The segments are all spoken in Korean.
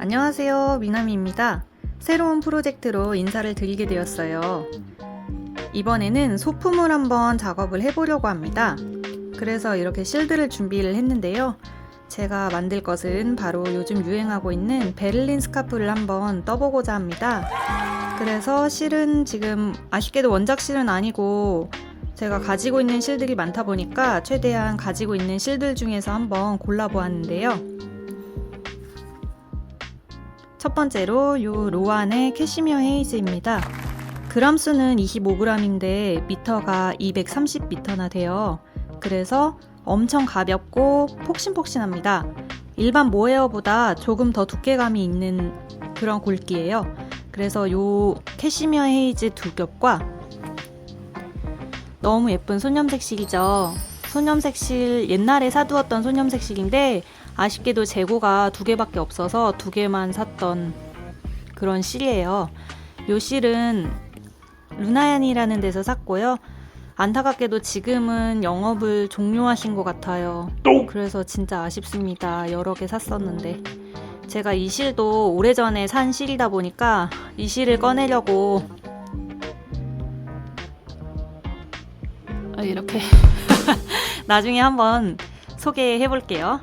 안녕하세요, 미나미입니다. 새로운 프로젝트로 인사를 드리게 되었어요. 이번에는 소품을 한번 작업을 해보려고 합니다. 그래서 이렇게 실드를 준비를 했는데요. 제가 만들 것은 바로 요즘 유행하고 있는 베를린 스카프를 한번 떠보고자 합니다. 그래서 실은 지금 아쉽게도 원작 실은 아니고 제가 가지고 있는 실들이 많다 보니까 최대한 가지고 있는 실들 중에서 한번 골라보았는데요. 첫 번째로 요 로안의 캐시미어 헤이즈입니다. 그람 수는 25g인데 미터가 230m나 돼요. 그래서 엄청 가볍고 폭신폭신합니다. 일반 모헤어보다 조금 더 두께감이 있는 그런 굵기예요. 그래서 요 캐시미어 헤이즈 두 겹과 너무 예쁜 손염색 실이죠. 손염색 실 옛날에 사두었던 손염색 실인데 아쉽게도 재고가 2개밖에 없어서 2개만 샀던 그런 실이에요. 요 실은 루나얀이라는 데서 샀고요. 안타깝게도 지금은 영업을 종료하신 것 같아요. 그래서 진짜 아쉽습니다. 여러 개 샀었는데. 제가 이 실도 오래전에 산 실이다 보니까 이 실을 꺼내려고 이렇게 나중에 한번 소개해 볼게요.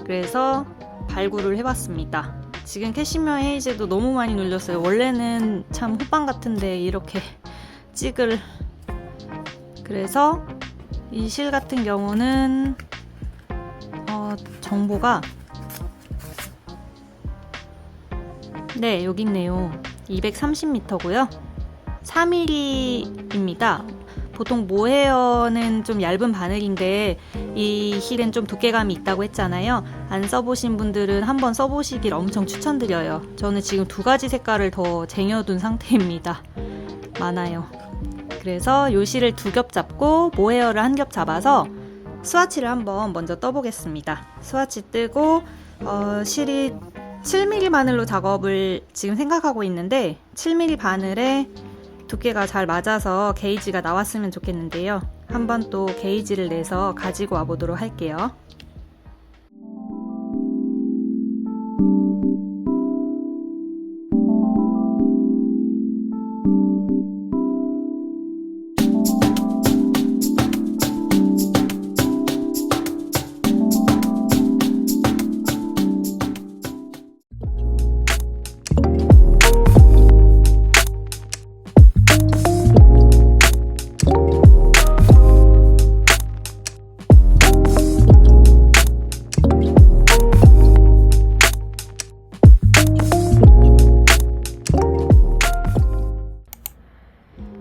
그래서 발굴을 해봤습니다. 지금 캐시미어 헤이즈도 너무 많이 눌렸어요. 원래는 참 호빵 같은데 이렇게 찍을. 그래서 이 실 같은 경우는 정보가 네, 여기 있네요. 230m고요. 4mm입니다. 보통 모헤어는 좀 얇은 바늘인데 이 실은 좀 두께감이 있다고 했잖아요. 안 써보신 분들은 한번 써보시길 엄청 추천드려요. 저는 지금 2가지 색깔을 더 쟁여둔 상태입니다. 많아요. 그래서 이 실을 2겹 잡고 모헤어를 1겹 잡아서 스와치를 한번 먼저 떠보겠습니다. 스와치 뜨고 실이 7mm 바늘로 작업을 지금 생각하고 있는데 7mm 바늘에 두께가 잘 맞아서 게이지가 나왔으면 좋겠는데요. 한번 또 게이지를 내서 가지고 와보도록 할게요.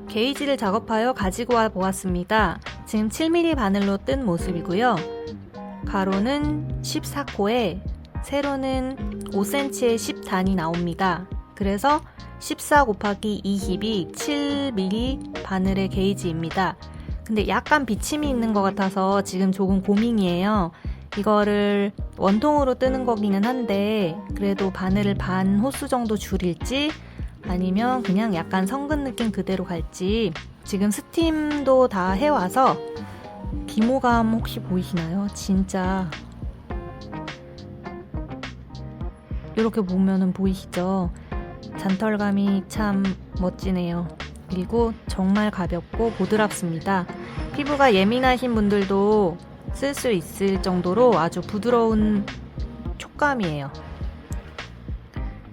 게이지를 작업하여 가지고 와 보았습니다. 지금 7mm 바늘로 뜬 모습이고요. 가로는 14코에 세로는 5cm의 10단이 나옵니다. 그래서 14 곱하기 20이 7mm 바늘의 게이지입니다. 근데 약간 비침이 있는 것 같아서 지금 조금 고민이에요. 이거를 원통으로 뜨는 거기는 한데 그래도 바늘을 반 호수 정도 줄일지 아니면 그냥 약간 성근 느낌 그대로 갈지. 지금 스팀도 다 해와서 기모감 혹시 보이시나요? 진짜 이렇게 보면은 보이시죠? 잔털감이 참 멋지네요. 그리고 정말 가볍고 보드랍습니다. 피부가 예민하신 분들도 쓸 수 있을 정도로 아주 부드러운 촉감이에요.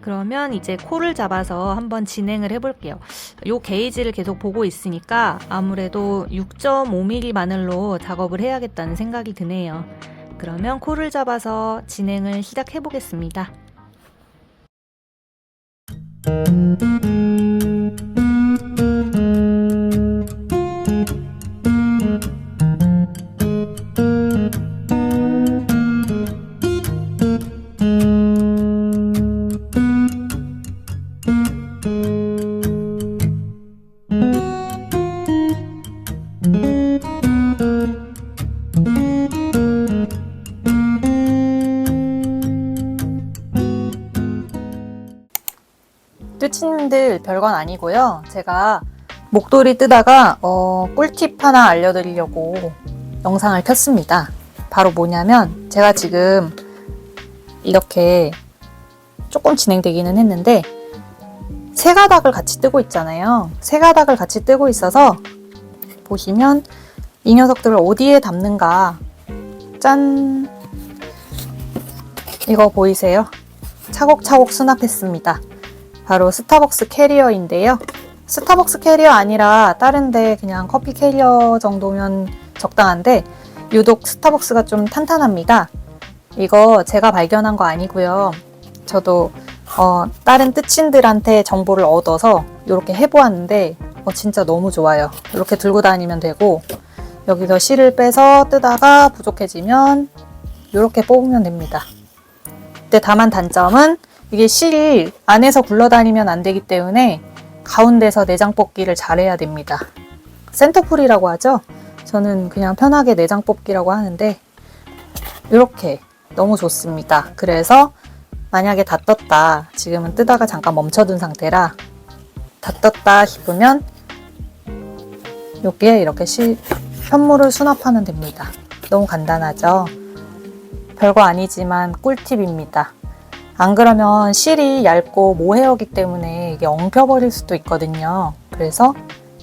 그러면 이제 코를 잡아서 한번 진행을 해볼게요. 요 게이지를 계속 보고 있으니까 아무래도 6.5mm 바늘로 작업을 해야겠다는 생각이 드네요. 그러면 코를 잡아서 진행을 시작해 보겠습니다. 뚜치님들 별건 아니고요. 제가 목도리 뜨다가 꿀팁 하나 알려드리려고 영상을 켰습니다. 바로 뭐냐면 제가 지금 이렇게 조금 진행되기는 했는데 세 가닥을 같이 뜨고 있잖아요. 세 가닥을 같이 뜨고 있어서 보시면 이 녀석들을 어디에 담는가. 짠! 이거 보이세요? 차곡차곡 수납했습니다. 바로 스타벅스 캐리어인데요. 스타벅스 캐리어 아니라 다른데 그냥 커피 캐리어 정도면 적당한데 유독 스타벅스가 좀 탄탄합니다. 이거 제가 발견한 거 아니고요. 저도 다른 뜻친들한테 정보를 얻어서 이렇게 해보았는데 진짜 너무 좋아요. 이렇게 들고 다니면 되고 여기서 실을 빼서 뜨다가 부족해지면 이렇게 뽑으면 됩니다. 근데 다만 단점은 이게 실이 안에서 굴러다니면 안 되기 때문에 가운데서 내장 뽑기를 잘해야 됩니다. 센터풀이라고 하죠? 저는 그냥 편하게 내장 뽑기라고 하는데 이렇게 너무 좋습니다. 그래서 만약에 다 떴다, 지금은 뜨다가 잠깐 멈춰둔 상태라 다 떴다 싶으면 여기에 이렇게 현물을 수납하면 됩니다. 너무 간단하죠? 별거 아니지만 꿀팁입니다. 안 그러면 실이 얇고 모헤어기 때문에 이게 엉켜버릴 수도 있거든요. 그래서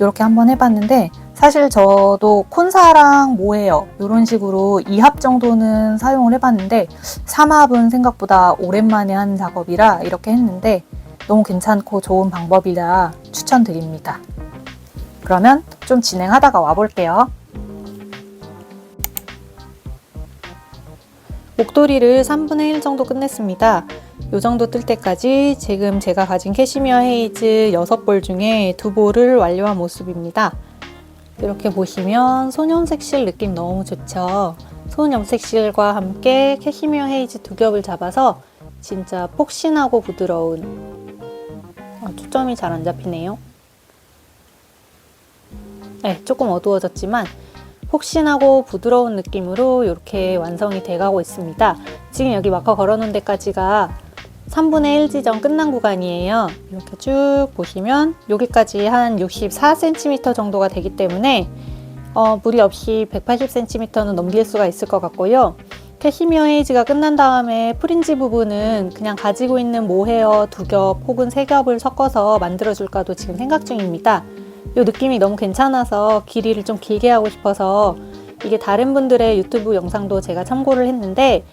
이렇게 한번 해봤는데 사실 저도 콘사랑 모헤어 이런 식으로 2합 정도는 사용을 해봤는데 3합은 생각보다 오랜만에 한 작업이라 이렇게 했는데 너무 괜찮고 좋은 방법이라 추천드립니다. 그러면 좀 진행하다가 와볼게요. 목도리를 3분의 1 정도 끝냈습니다. 이 정도 뜰 때까지 지금 제가 가진 캐시미어 헤이즈 6볼 중에 2볼을 완료한 모습입니다. 이렇게 보시면 소년색 실 느낌 너무 좋죠? 소년색 실과 함께 캐시미어 헤이즈 2겹을 잡아서 진짜 폭신하고 부드러운 초점이 잘 안 잡히네요. 네, 조금 어두워졌지만 폭신하고 부드러운 느낌으로 이렇게 완성이 돼가고 있습니다. 지금 여기 마커 걸어놓은 데까지가 3분의 1 지점 끝난 구간이에요. 이렇게 쭉 보시면 여기까지 한 64cm 정도가 되기 때문에 무리 없이 180cm는 넘길 수가 있을 것 같고요. 캐시미어 헤이즈가 끝난 다음에 프린지 부분은 그냥 가지고 있는 모헤어 2겹 혹은 3겹을 섞어서 만들어줄까도 지금 생각 중입니다. 이 느낌이 너무 괜찮아서 길이를 좀 길게 하고 싶어서 이게 다른 분들의 유튜브 영상도 제가 참고를 했는데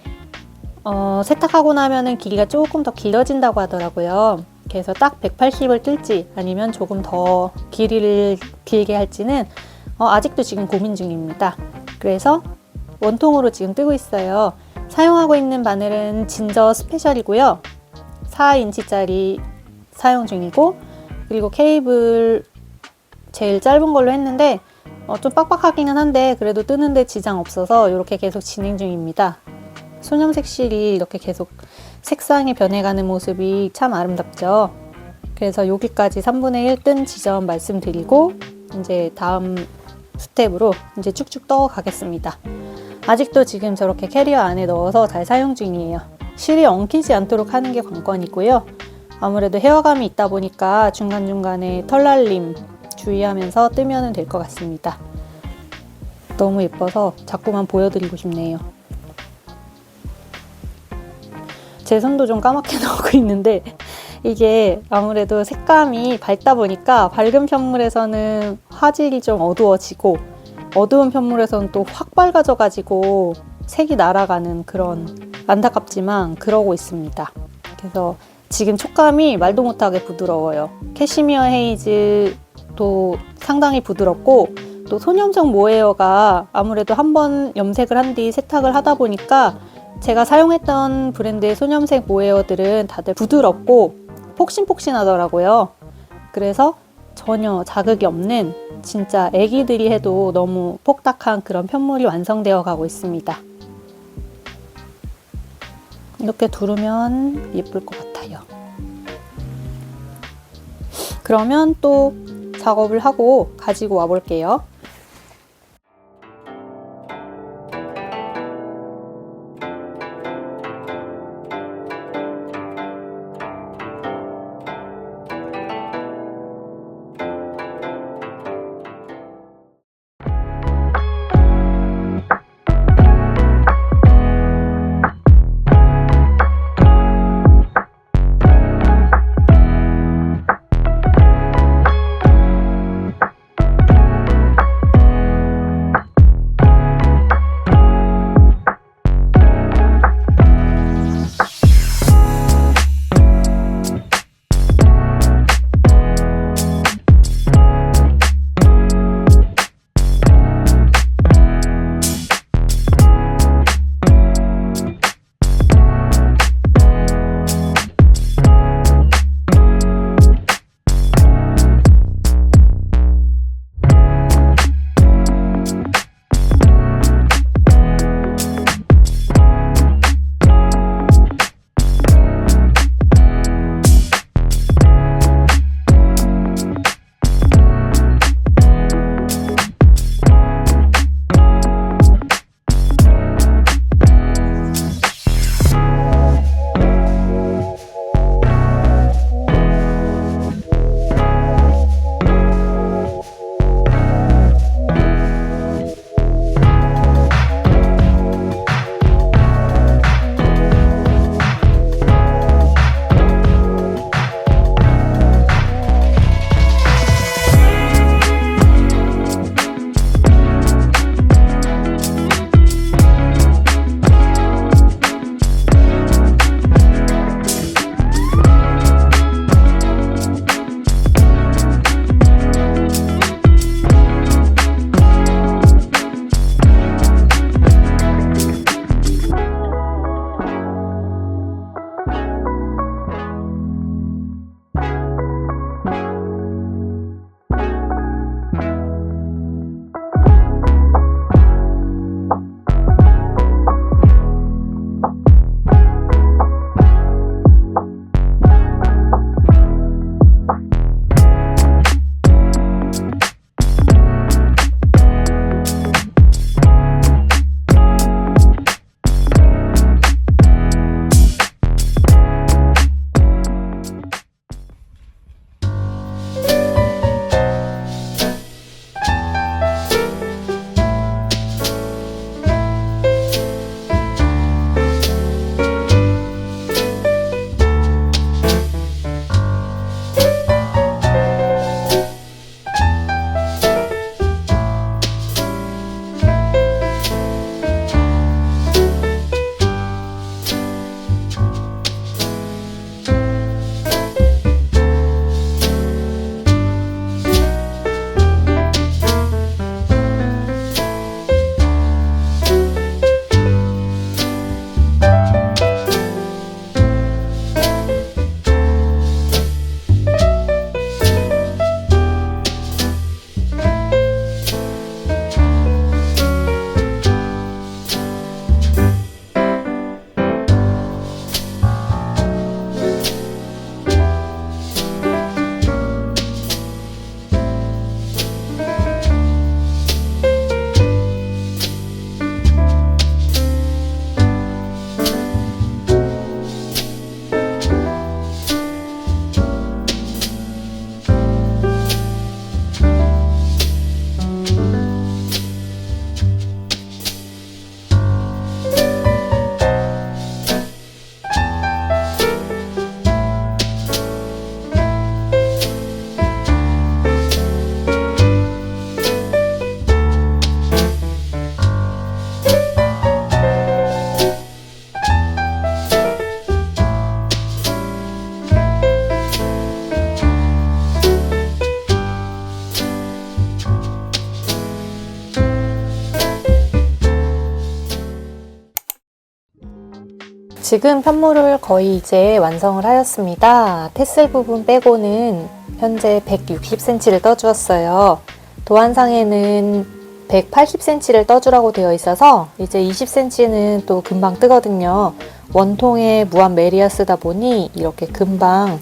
세탁하고 나면은 길이가 조금 더 길어진다고 하더라고요. 그래서 딱 180을 뜰지 아니면 조금 더 길이를 길게 할지는 아직도 지금 고민 중입니다. 그래서 원통으로 지금 뜨고 있어요. 사용하고 있는 바늘은 진저 스페셜이고요. 4인치짜리 사용 중이고 그리고 케이블 제일 짧은 걸로 했는데 좀 빡빡하기는 한데 그래도 뜨는데 지장 없어서 이렇게 계속 진행 중입니다. 소년색 실이 이렇게 계속 색상이 변해가는 모습이 참 아름답죠. 그래서 여기까지 3분의 1 뜬 지점 말씀드리고 이제 다음 스텝으로 이제 쭉쭉 떠 가겠습니다. 아직도 지금 저렇게 캐리어 안에 넣어서 잘 사용 중이에요. 실이 엉키지 않도록 하는 게 관건이고요. 아무래도 헤어감이 있다 보니까 중간중간에 털날림 주의하면서 뜨면 될 것 같습니다. 너무 예뻐서 자꾸만 보여드리고 싶네요. 제 손도 좀 까맣게 나오고 있는데 이게 아무래도 색감이 밝다 보니까 밝은 편물에서는 화질이 좀 어두워지고 어두운 편물에서는 또 확 밝아져 가지고 색이 날아가는 그런 안타깝지만 그러고 있습니다. 그래서 지금 촉감이 말도 못하게 부드러워요. 캐시미어 헤이즈도 상당히 부드럽고 또 소년색 모헤어가 아무래도 한번 염색을 한 뒤 세탁을 하다 보니까 제가 사용했던 브랜드의 소년색 모헤어들은 다들 부드럽고 폭신폭신하더라고요. 그래서 전혀 자극이 없는 진짜 애기들이 해도 너무 폭닥한 그런 편물이 완성되어 가고 있습니다. 이렇게 두르면 예쁠 것 같아요. 그러면 또 작업을 하고 가지고 와 볼게요. 지금 편물을 거의 이제 완성을 하였습니다. 테슬 부분 빼고는 현재 160cm를 떠주었어요. 도안상에는 180cm를 떠주라고 되어 있어서 이제 20cm는 또 금방 뜨거든요. 원통에 무한 메리아 쓰다 보니 이렇게 금방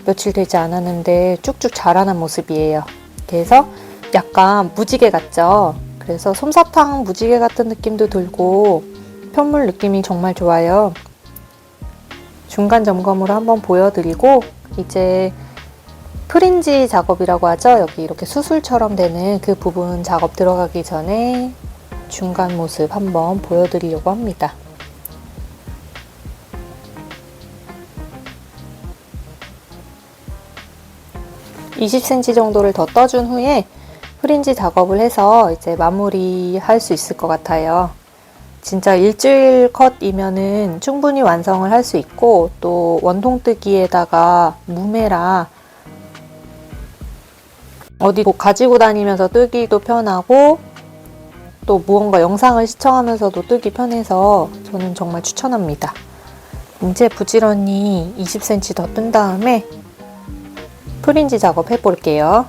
며칠 되지 않았는데 쭉쭉 자라난 모습이에요. 그래서 약간 무지개 같죠? 그래서 솜사탕 무지개 같은 느낌도 들고 편물 느낌이 정말 좋아요. 중간 점검으로 한번 보여드리고 이제 프린지 작업이라고 하죠. 여기 이렇게 수술처럼 되는 그 부분 작업 들어가기 전에 중간 모습 한번 보여드리려고 합니다. (20cm) 정도를 더 떠준 후에 프린지 작업을 해서 이제 마무리 할 수 있을 것 같아요. 진짜 일주일 컷이면은 충분히 완성을 할 수 있고, 또 원통뜨기에다가 무매라 어디 뭐 가지고 다니면서 뜨기도 편하고, 또 무언가 영상을 시청하면서도 뜨기 편해서 저는 정말 추천합니다. 이제 부지런히 20cm 더 뜬 다음에 프린지 작업 해볼게요.